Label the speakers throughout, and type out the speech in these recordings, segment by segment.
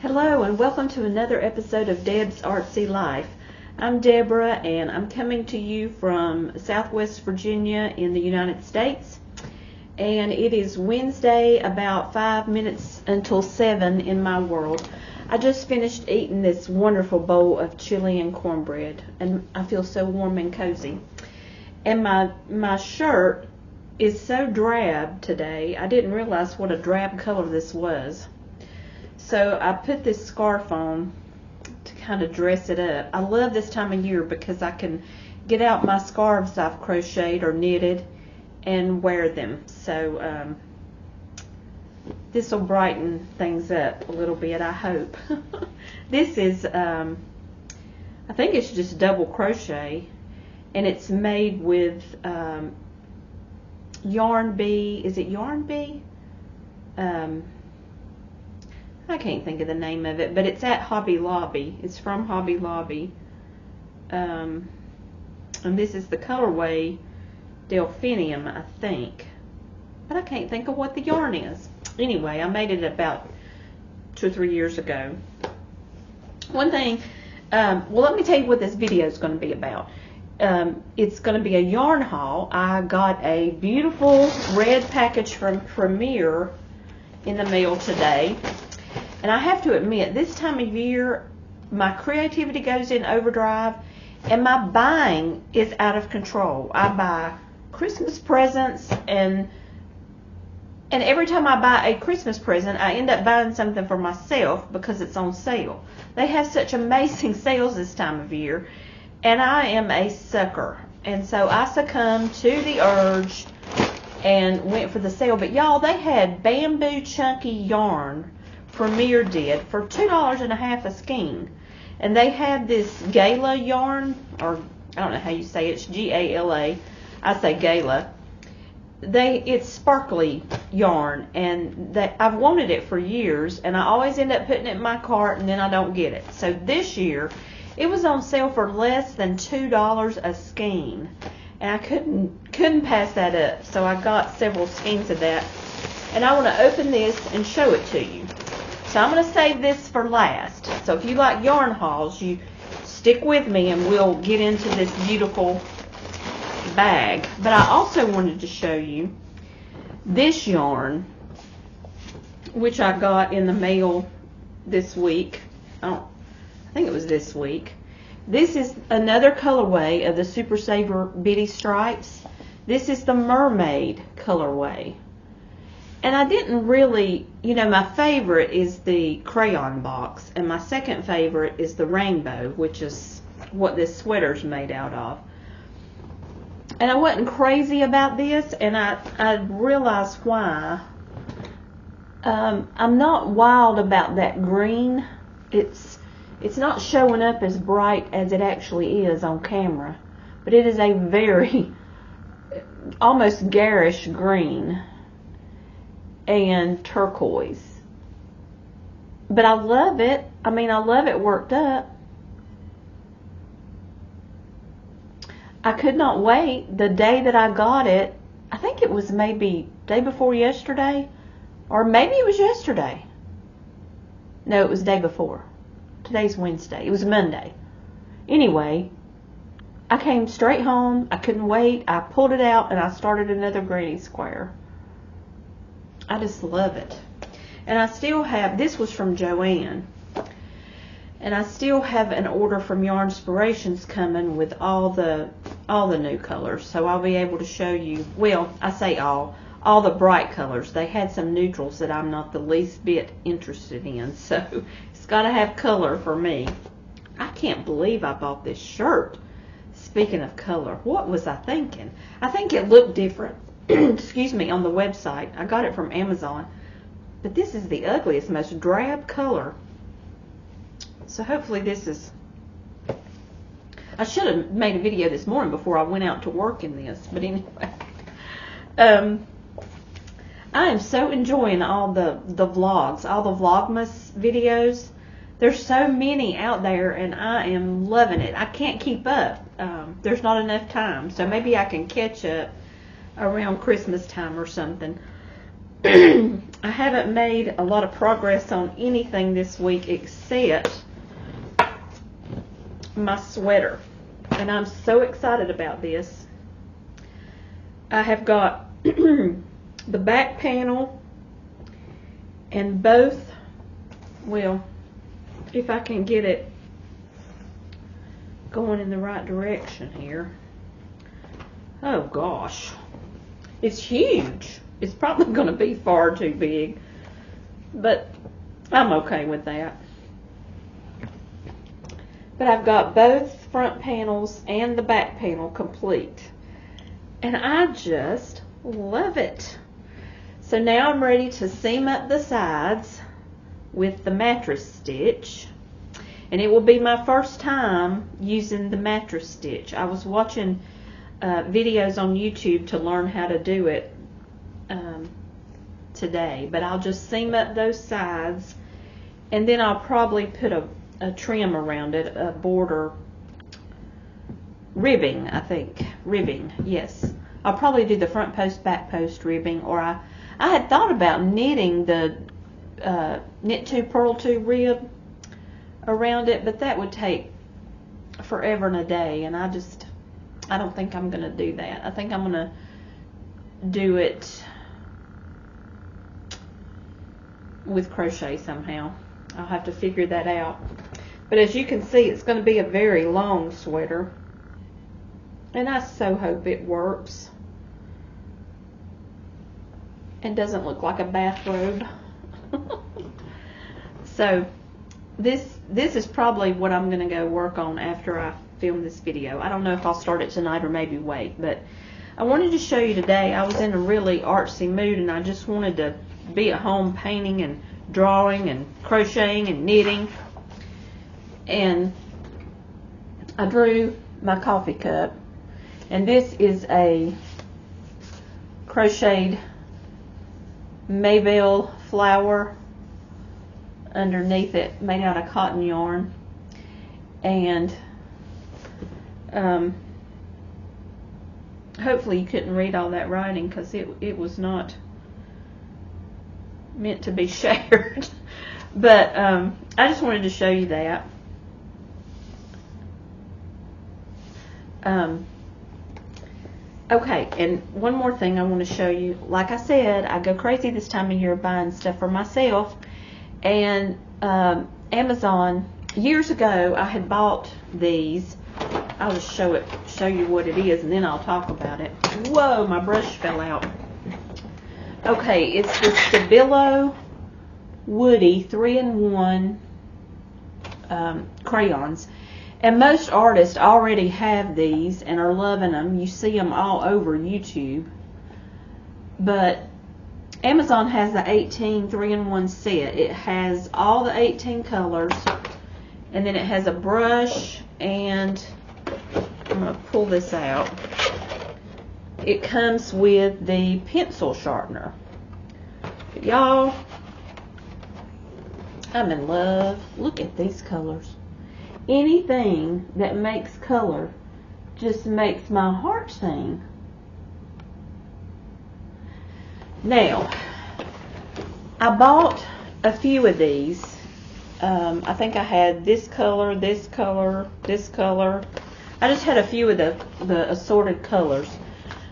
Speaker 1: Hello and welcome to another episode of Deb's Artsy Life. I'm Deborah and I'm coming to you from Southwest Virginia in the United States. And it is Wednesday, about 5 minutes until 7 in my world. I just finished eating this wonderful bowl of chili and cornbread and I feel so warm and cozy. And my shirt is so drab today. I didn't realize what a drab color this was. So I put this scarf on to kind of dress it up. I love this time of year because I can get out my scarves I've crocheted or knitted and wear them. So this will brighten things up a little bit, I hope. This is, I think it's just double crochet, and it's made with Yarn Bee. Is it Yarn Bee? I can't think of the name of it, but it's at Hobby Lobby. It's from Hobby Lobby. And this is the colorway Delphinium, I think. But I can't think of what the yarn is. Anyway, I made it about 2 or 3 years ago. One thing, well, let me tell you what this video is going to be about. It's going to be a yarn haul. I got a beautiful red package from Premier in the mail today. And I have to admit, this time of year, my creativity goes in overdrive and my buying is out of control. I buy Christmas presents and every time I buy a Christmas present, I end up buying something for myself because it's on sale. They have such amazing sales this time of year, and I am a sucker. And so I succumbed to the urge and went for the sale. But y'all, they had bamboo chunky yarn, Premier did, for $2.50 a skein. And they had this Gala yarn, or I don't know how you say it, it's G-A-L-A. I say Gala. It's sparkly yarn, and I've wanted it for years, and I always end up putting it in my cart, and then I don't get it. So this year, it was on sale for less than $2 a skein, and I couldn't pass that up. So I got several skeins of that, and I want to open this and show it to you. So I'm going to save this for last. So if you like yarn hauls, you stick with me and we'll get into this beautiful bag. But I also wanted to show you this yarn, which I got in the mail this week. I think it was this week. This is another colorway of the Super Saver Bitty Stripes. This is the Mermaid colorway. And I didn't really, my favorite is the crayon box, and my second favorite is the rainbow, which is what this sweater's made out of. And I wasn't crazy about this, and I realized why. I'm not wild about that green. It's not showing up as bright as it actually is on camera, but it is a very, almost garish green and turquoise. But I love it. I mean, I love it worked up. I could not wait the day that I got it. I think it was maybe day before yesterday, or maybe it was yesterday. No, it was day before. Today's Wednesday. It was Monday. Anyway, I came straight home. I couldn't wait. I pulled it out and I started another granny square. I just love it. And I still have, this was from Joanne, and I still have an order from Yarnspirations coming with all the new colors. So I'll be able to show you, well, I say all the bright colors. They had some neutrals that I'm not the least bit interested in. So it's got to have color for me. I can't believe I bought this shirt. Speaking of color, what was I thinking? I think it looked different. Excuse me, on the website. I got it from Amazon. But this is the ugliest, most drab color. So hopefully this is... I should have made a video this morning before I went out to work in this. But anyway. I am so enjoying all the vlogs, all the Vlogmas videos. There's so many out there and I am loving it. I can't keep up. There's not enough time. So maybe I can catch up around Christmas time or something. I haven't made a lot of progress on anything this week except my sweater. And I'm so excited about this. I have got the back panel and both, well, if I can get it going in the right direction here. Oh gosh, it's huge. It's probably going to be far too big, but I'm okay with that. But I've got both front panels and the back panel complete, and I just love it. So now I'm ready to seam up the sides with the mattress stitch, and it will be my first time using the mattress stitch. I was watching videos on YouTube to learn how to do it today, but I'll just seam up those sides, and then I'll probably put a trim around it, a border ribbing, I think. Ribbing, yes. I'll probably do the front post, back post ribbing, or I had thought about knitting the knit 2 purl 2 rib around it, but that would take forever and a day, and I don't think I'm going to do that. I think I'm going to do it with crochet somehow. I'll have to figure that out. But as you can see, it's going to be a very long sweater, and I so hope it works and doesn't look like a bathrobe. So this is probably what I'm going to go work on after I film this video. I don't know if I'll start it tonight or maybe wait, but I wanted to show you today. I was in a really artsy mood, and I just wanted to be at home painting and drawing and crocheting and knitting, and I drew my coffee cup, and this is a crocheted Maybelle flower underneath it, made out of cotton yarn, and hopefully you couldn't read all that writing, because it was not meant to be shared. But I just wanted to show you that. Okay, and one more thing I want to show you. Like I said, I go crazy this time of year buying stuff for myself, and Amazon, years ago I had bought these. I'll just show you what it is, and then I'll talk about it. Whoa, my brush fell out. Okay, it's the Stabilo Woody 3-in-1 crayons. And most artists already have these and are loving them. You see them all over YouTube. But Amazon has the 18 3-in-1 set. It has all the 18 colors. And then it has a brush, and I'm going to pull this out. It comes with the pencil sharpener. Y'all, I'm in love. Look at these colors. Anything that makes color just makes my heart sing. Now, I bought a few of these. I think I had this color, this color, this color. I just had a few of the assorted colors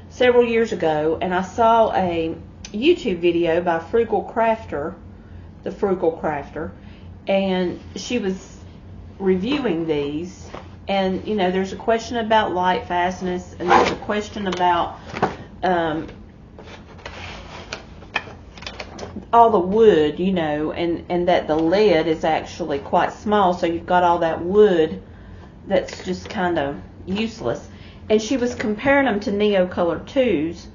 Speaker 1: several years ago, and I saw a YouTube video by the Frugal Crafter, and she was reviewing these, and you know, there's a question about light fastness, and there's a question about all the wood, you know, and that the lead is actually quite small, so you've got all that wood that's just kind of useless. And she was comparing them to Neocolor 2s,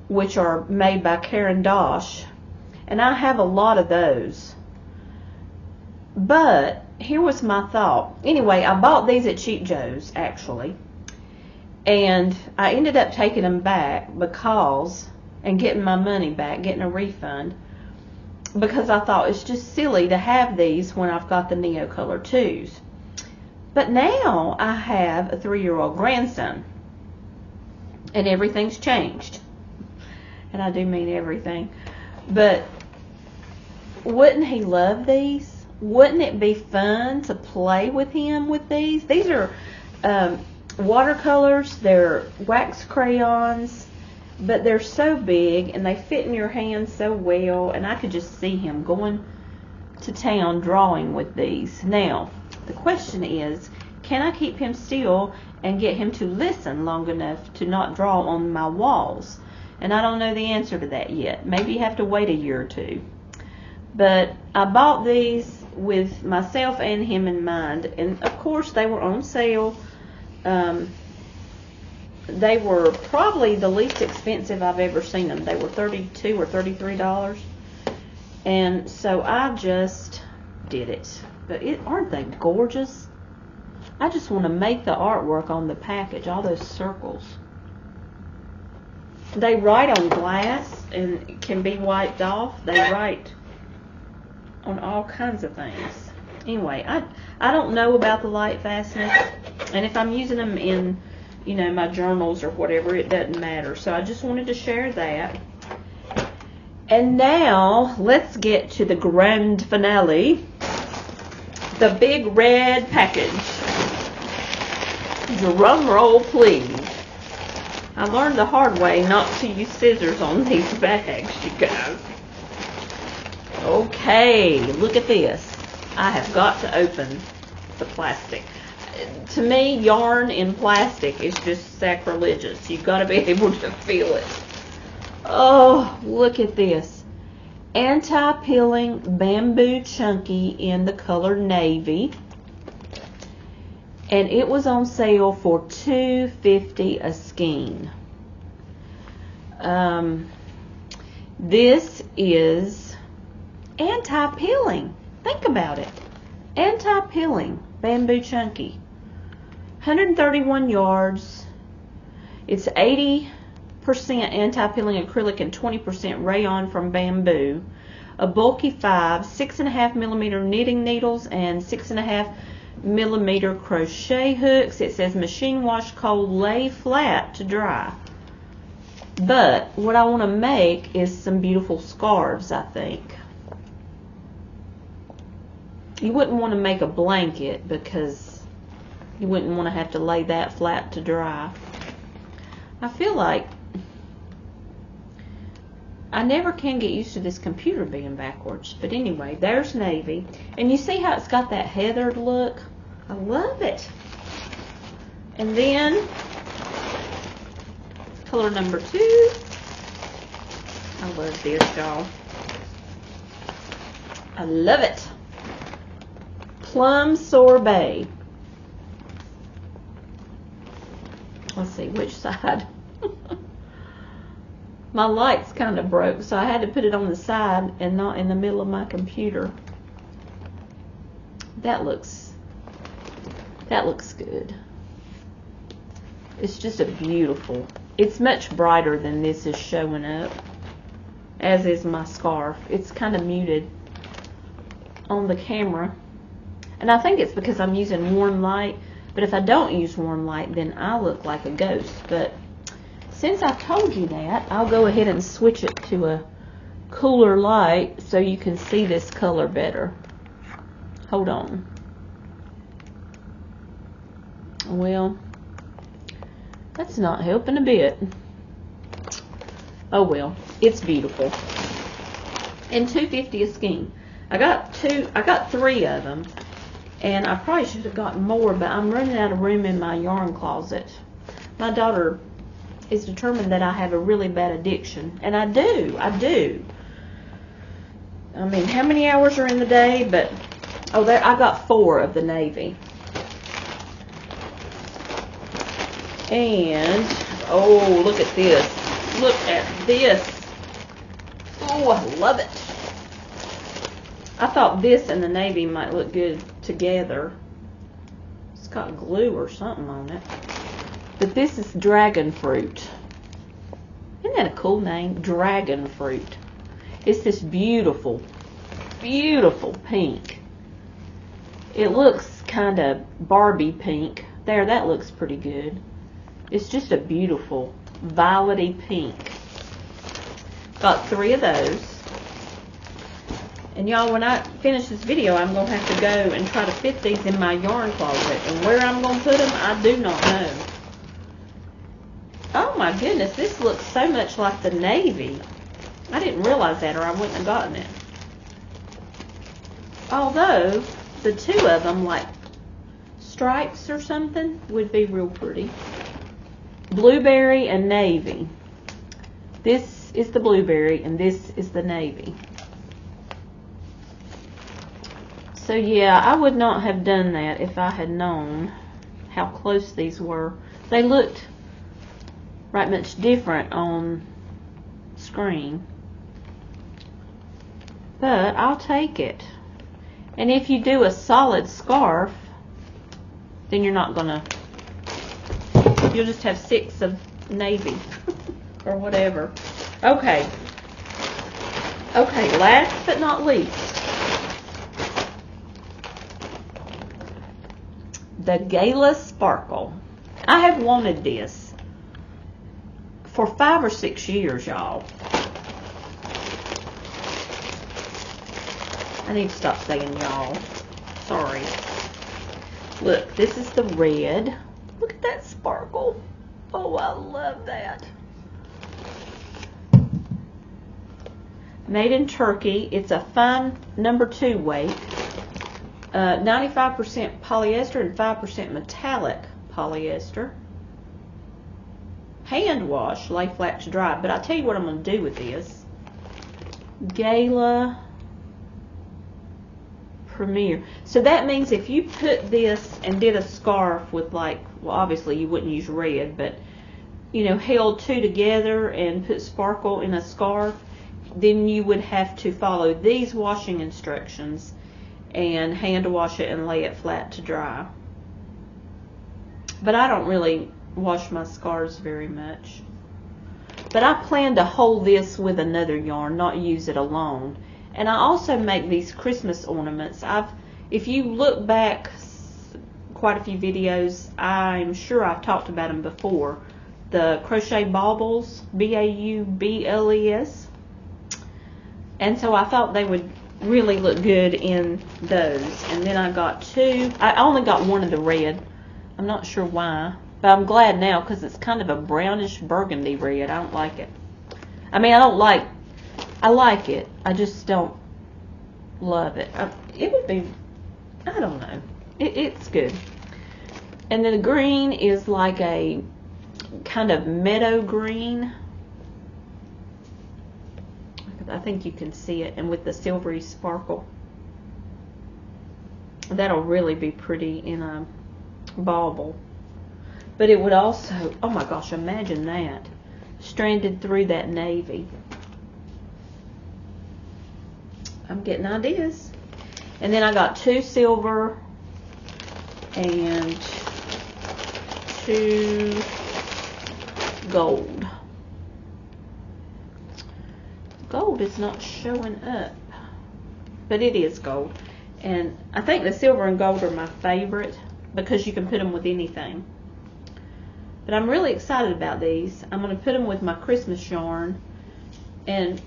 Speaker 1: which are made by Karen Dosh, and I have a lot of those. But here was my thought. Anyway, I bought these at Cheap Joe's, actually, and I ended up taking them back and getting my money back, getting a refund, because I thought it's just silly to have these when I've got the Neocolor 2s. But now I have a 3-year-old grandson, and everything's changed. And I do mean everything. But wouldn't he love these? Wouldn't it be fun to play with him with these? These are watercolors. They're wax crayons, but they're so big and they fit in your hand so well, and I could just see him going to town drawing with these. Now, the question is, can I keep him still and get him to listen long enough to not draw on my walls? And I don't know the answer to that yet. Maybe you have to wait a year or two. But I bought these with myself and him in mind, and of course they were on sale. They were probably the least expensive I've ever seen them. They were $32 or $33. And so I just did it. But aren't they gorgeous? I just want to make the artwork on the package, all those circles. They write on glass and can be wiped off. They write on all kinds of things. Anyway, I don't know about the light fastness, and if I'm using them in, you know, my journals or whatever, it doesn't matter. So I just wanted to share that. And now let's get to the grand finale, the big red package. Drum roll, please. I learned the hard way not to use scissors on these bags, you guys. Okay, look at this. I have got to open the plastic. To me, yarn in plastic is just sacrilegious. You've got to be able to feel it. Oh, look at this. Anti-peeling bamboo chunky in the color navy. And it was on sale for $2.50 a skein. This is anti-peeling. Think about it. Anti-peeling bamboo chunky. 131 yards. It's 80% anti-peeling acrylic and 20% rayon from bamboo. A bulky 6.5 millimeter knitting needles and 6.5 millimeter crochet hooks. It says machine wash cold, lay flat to dry. But what I want to make is some beautiful scarves, I think. You wouldn't want to make a blanket because you wouldn't want to have to lay that flat to dry. I feel like I never can get used to this computer being backwards. But anyway, there's navy. And you see how it's got that heathered look? I love it. And then color number 2. I love this, y'all. I love it. Plum sorbet. Let's see which side. My light's kind of broke, so I had to put it on the side and not in the middle of my computer. That looks good. It's just a beautiful. It's much brighter than this is showing up, as is my scarf. It's kind of muted on the camera. And I think it's because I'm using warm light. But if I don't use warm light, then I look like a ghost. But since I've told you that, I'll go ahead and switch it to a cooler light so you can see this color better. Hold on. Well, that's not helping a bit. Oh well, it's beautiful. And $2.50 a skein. I got 3 of them. And I probably should have gotten more, but I'm running out of room in my yarn closet. My daughter is determined that I have a really bad addiction. And I do. I mean, how many hours are in the day? But, oh, there, I got 4 of the navy. And, oh, look at this. Look at this. Oh, I love it. I thought this and the navy might look good together. It's got glue or something on it. But this is dragon fruit. Isn't that a cool name? Dragon fruit. It's this beautiful, beautiful pink. It looks kind of Barbie pink. There, that looks pretty good. It's just a beautiful violety pink. Got 3 of those. And y'all, when I finish this video, I'm going to have to go and try to fit these in my yarn closet. And where I'm going to put them, I do not know. Oh my goodness, this looks so much like the navy. I didn't realize that, or I wouldn't have gotten it. Although, the two of them, like stripes or something, would be real pretty. Blueberry and navy. This is the blueberry, and this is the navy. So yeah, I would not have done that if I had known how close these were. They looked right much different on screen. But I'll take it. And if you do a solid scarf, then you're not gonna, you'll just have 6 of navy or whatever. Okay. Okay, last but not least, the Gala Sparkle. I have wanted this for 5 or 6 years, y'all. I need to stop saying y'all. Sorry. Look, this is the red. Look at that sparkle. Oh, I love that. Made in Turkey. It's a fine number 2 weight. 95% polyester and 5% metallic polyester. Hand wash, lay flat to dry. But I'll tell you what I'm going to do with this. Gala Premier. So that means if you put this and did a scarf with, like, well, obviously you wouldn't use red, but, you know, held 2 together and put sparkle in a scarf, then you would have to follow these washing instructions and hand wash it and lay it flat to dry. But I don't really wash my scarves very much. But I plan to hold this with another yarn, not use it alone. And I also make these Christmas ornaments. If you look back quite a few videos, I'm sure I've talked about them before. The crochet baubles, B-A-U-B-L-E-S. And so I thought they would really look good in those. And then I got 2. I only got 1 of the red. I'm not sure why, but I'm glad now because it's kind of a brownish burgundy red. I don't like it. I mean, I like it. I just don't love it. It would be, I don't know. It's good. And then the green is like a kind of meadow green. I think you can see it, and with the silvery sparkle. That'll really be pretty in a bauble. But it would also, oh my gosh, imagine that. Stranded through that navy. I'm getting ideas. And then I got 2 silver and 2 gold. Gold is not showing up, but it is gold. And I think the silver and gold are my favorite because you can put them with anything. But I'm really excited about these. I'm going to put them with my Christmas yarn, and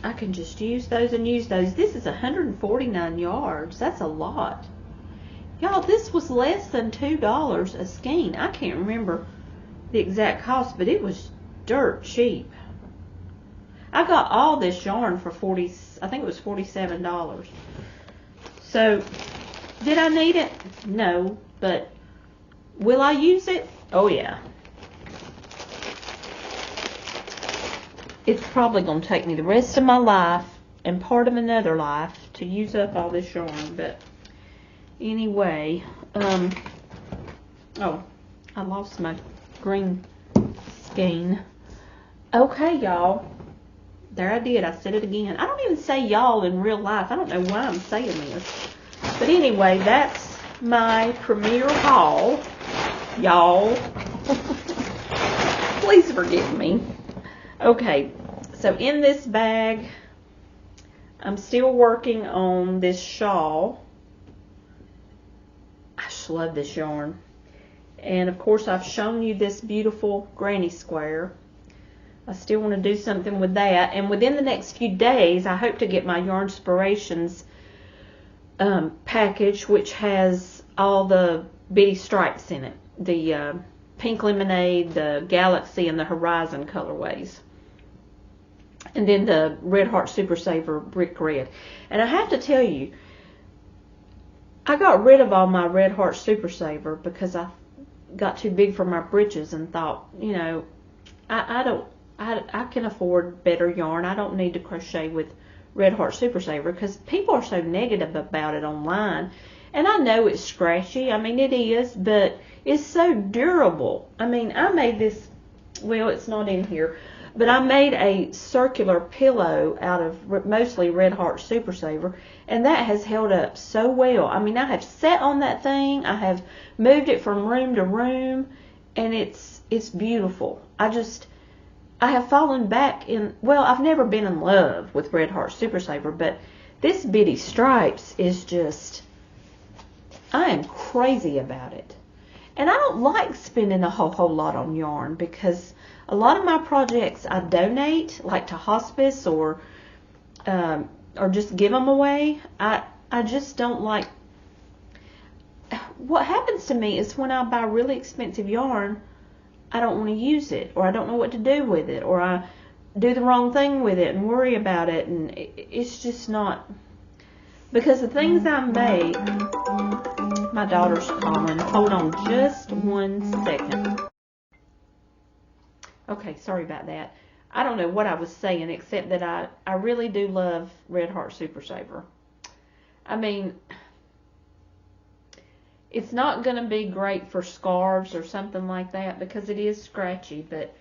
Speaker 1: I can just use those and use those. This is 149 yards. That's a lot. Y'all, this was less than $2 a skein. I can't remember the exact cost, but it was dirt cheap. I got all this yarn for I think it was $47. So, did I need it? No, but will I use it? Oh yeah. It's probably going to take me the rest of my life and part of another life to use up all this yarn, but anyway, oh, I lost my green skein. Okay, y'all. There I did. I said it again. I don't even say y'all in real life. I don't know why I'm saying this. But anyway, that's my premiere haul, y'all. Please forgive me. Okay, so in this bag, I'm still working on this shawl. I just love this yarn. And of course, I've shown you this beautiful granny square. I still want to do something with that. And within the next few days, I hope to get my Yarnspirations package, which has all the bitty stripes in it. The Pink Lemonade, the Galaxy, and the Horizon colorways. And then the Red Heart Super Saver Brick Red. And I have to tell you, I got rid of all my Red Heart Super Saver because I got too big for my britches and thought, you know, I can afford better yarn. I don't need to crochet with Red Heart Super Saver because people are so negative about it online. And I know it's scratchy. I mean, it is, but it's so durable. I mean, I made this, well, it's not in here, but I made a circular pillow out of mostly Red Heart Super Saver, and that has held up so well. I mean, I have sat on that thing. I have moved it from room to room, and it's beautiful. I have fallen back in, well, I've never been in love with Red Heart Super Saver, but this Bitty Stripes is just, I am crazy about it. And I don't like spending a whole lot on yarn because a lot of my projects I donate, like to hospice or just give them away. I just don't like, what happens to me is when I buy really expensive yarn, I don't want to use it, or I don't know what to do with it, or I do the wrong thing with it and worry about it, and it's just not, because the things I made, my daughter's calling. Hold on just 1 second. Okay, sorry about that. I don't know what I was saying, except that I really do love Red Heart Super Saver. I mean, it's not going to be great for scarves or something like that because it is scratchy, but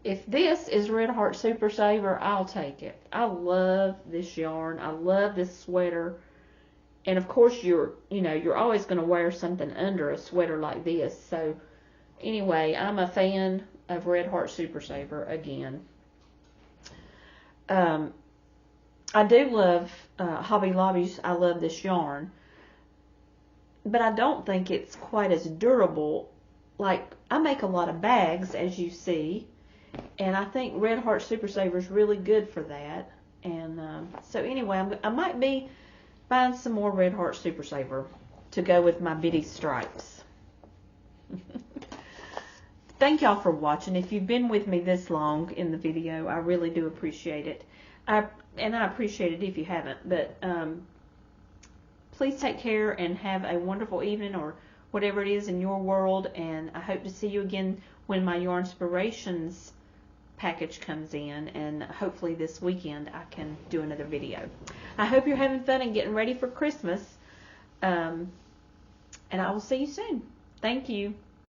Speaker 1: if this is Red Heart Super Saver, I'll take it. I love this yarn. I love this sweater. And of course you're always going to wear something under a sweater like this. So anyway, I'm a fan of Red Heart Super Saver again. I do love Hobby Lobby's. I love this yarn. But I don't think it's quite as durable. Like, I make a lot of bags, as you see, and I think Red Heart Super Saver is really good for that. And so anyway, I might be buying some more Red Heart Super Saver to go with my Bitty Stripes. Thank y'all for watching. If you've been with me this long in the video, I really do appreciate it. And I appreciate it if you haven't, but please take care and have a wonderful evening or whatever it is in your world, and I hope to see you again when my Yarnspirations package comes in, and hopefully this weekend I can do another video. I hope you're having fun and getting ready for Christmas, and I will see you soon. Thank you.